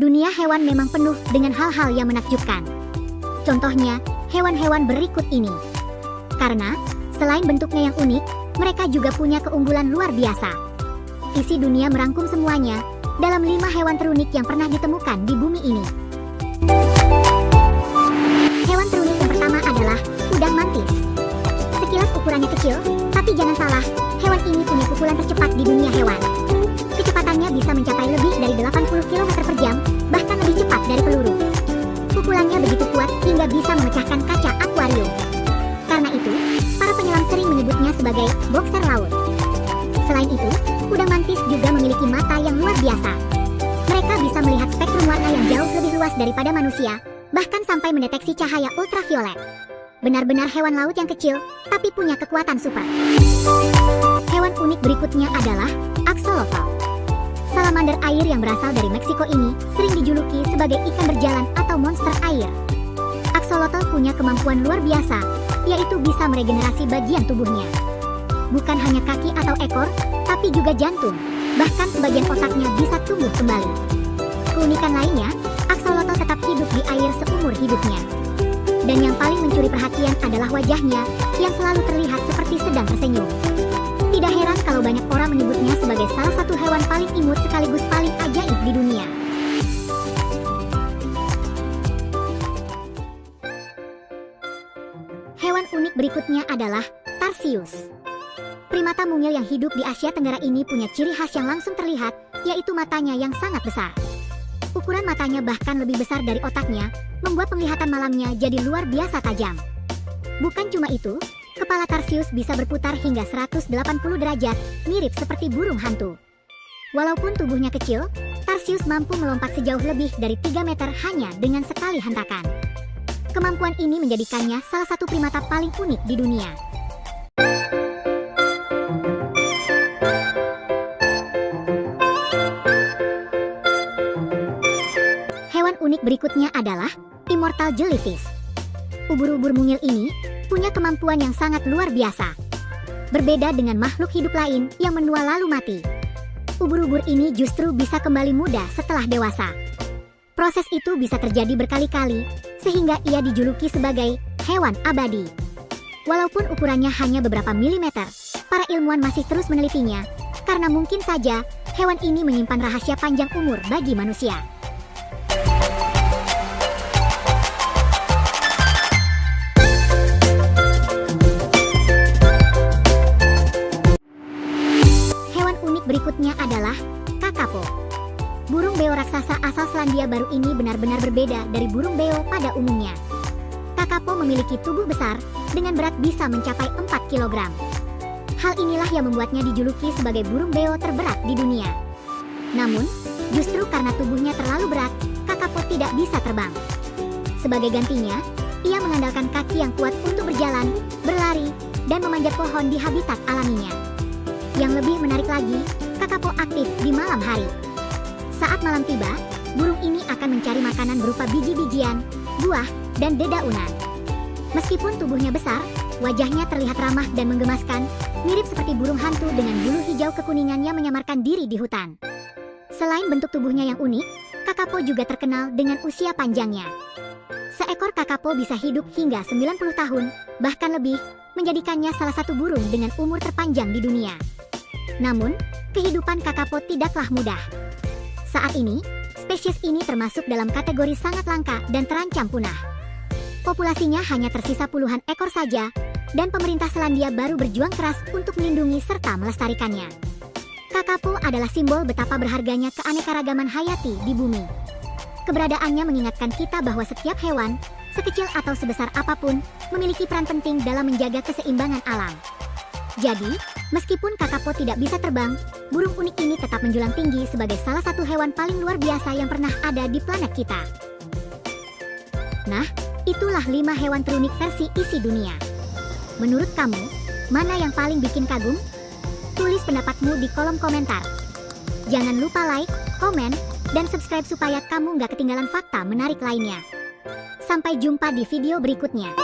Dunia hewan memang penuh dengan hal-hal yang menakjubkan. Contohnya, hewan-hewan berikut ini. Karena, selain bentuknya yang unik, mereka juga punya keunggulan luar biasa. Isi dunia merangkum semuanya dalam 5 hewan terunik yang pernah ditemukan di bumi ini. Hewan terunik yang pertama adalah udang mantis. Sekilas ukurannya kecil, tapi jangan salah, hewan ini punya pukulan tercepat di dunia hewan. Kecepatannya bisa mencapai lebih dari 80 km per jam, bahkan lebih cepat dari peluru. Pukulannya begitu kuat hingga bisa memecahkan kaca akuarium. Karena itu, para penyelam sering menyebutnya sebagai boxer laut. Selain itu, udang mantis juga memiliki mata yang luar biasa. Mereka bisa melihat spektrum warna yang jauh lebih luas daripada manusia, bahkan sampai mendeteksi cahaya ultraviolet. Benar-benar hewan laut yang kecil, tapi punya kekuatan super. Hewan unik berikutnya adalah axolotl. Salamander air yang berasal dari Meksiko ini sering dijuluki sebagai ikan berjalan atau monster air. Axolotl punya kemampuan luar biasa, yaitu bisa meregenerasi bagian tubuhnya. Bukan hanya kaki atau ekor, tapi juga jantung. Bahkan sebagian otaknya bisa tumbuh kembali. Keunikan lainnya, axolotl tetap hidup di air seumur hidupnya. Dan yang paling mencuri perhatian adalah wajahnya, yang selalu terlihat seperti sedang tersenyum. Tidak heran kalau banyak orang menyebutnya sebagai salah satu hewan paling imut sekaligus paling ajaib di dunia. Hewan unik berikutnya adalah Tarsius. Primata mungil yang hidup di Asia Tenggara ini punya ciri khas yang langsung terlihat, yaitu matanya yang sangat besar. Ukuran matanya bahkan lebih besar dari otaknya, membuat penglihatan malamnya jadi luar biasa tajam. Bukan cuma itu, kepala Tarsius bisa berputar hingga 180 derajat, mirip seperti burung hantu. Walaupun tubuhnya kecil, Tarsius mampu melompat sejauh lebih dari 3 meter hanya dengan sekali hentakan. Kemampuan ini menjadikannya salah satu primata paling unik di dunia. Hewan unik berikutnya adalah immortal jellyfish. Ubur-ubur mungil ini punya kemampuan yang sangat luar biasa. Berbeda dengan makhluk hidup lain yang menua lalu mati. Ubur-ubur ini justru bisa kembali muda setelah dewasa. Proses itu bisa terjadi berkali-kali, sehingga ia dijuluki sebagai hewan abadi. Walaupun ukurannya hanya beberapa milimeter, para ilmuwan masih terus menelitinya, karena mungkin saja hewan ini menyimpan rahasia panjang umur bagi manusia. Berikutnya adalah kakapo. Burung beo raksasa asal Selandia Baru ini benar-benar berbeda dari burung beo pada umumnya. Kakapo memiliki tubuh besar dengan berat bisa mencapai 4 kg. Hal inilah yang membuatnya dijuluki sebagai burung beo terberat di dunia. Namun, justru karena tubuhnya terlalu berat, kakapo tidak bisa terbang. Sebagai gantinya, ia mengandalkan kaki yang kuat untuk berjalan, berlari, dan memanjat pohon di habitat alaminya. Yang lebih menarik lagi, kakapo aktif di malam hari. Saat malam tiba, burung ini akan mencari makanan berupa biji-bijian, buah, dan dedaunan. Meskipun tubuhnya besar, wajahnya terlihat ramah dan menggemaskan, mirip seperti burung hantu dengan bulu hijau kekuningan yang menyamarkan diri di hutan. Selain bentuk tubuhnya yang unik, kakapo juga terkenal dengan usia panjangnya. Seekor kakapo bisa hidup hingga 90 tahun, bahkan lebih, menjadikannya salah satu burung dengan umur terpanjang di dunia. Namun, kehidupan kakapo tidaklah mudah. Saat ini, spesies ini termasuk dalam kategori sangat langka dan terancam punah. Populasinya hanya tersisa puluhan ekor saja, dan pemerintah Selandia Baru berjuang keras untuk melindungi serta melestarikannya. Kakapo adalah simbol betapa berharganya keanekaragaman hayati di bumi. Keberadaannya mengingatkan kita bahwa setiap hewan, sekecil atau sebesar apapun, memiliki peran penting dalam menjaga keseimbangan alam. Jadi, meskipun kakapo tidak bisa terbang, burung unik ini tetap menjulang tinggi sebagai salah satu hewan paling luar biasa yang pernah ada di planet kita. Nah, itulah 5 hewan terunik versi isi dunia. Menurut kamu, mana yang paling bikin kagum? Tulis pendapatmu di kolom komentar. Jangan lupa like, komen, dan subscribe supaya kamu nggak ketinggalan fakta menarik lainnya. Sampai jumpa di video berikutnya.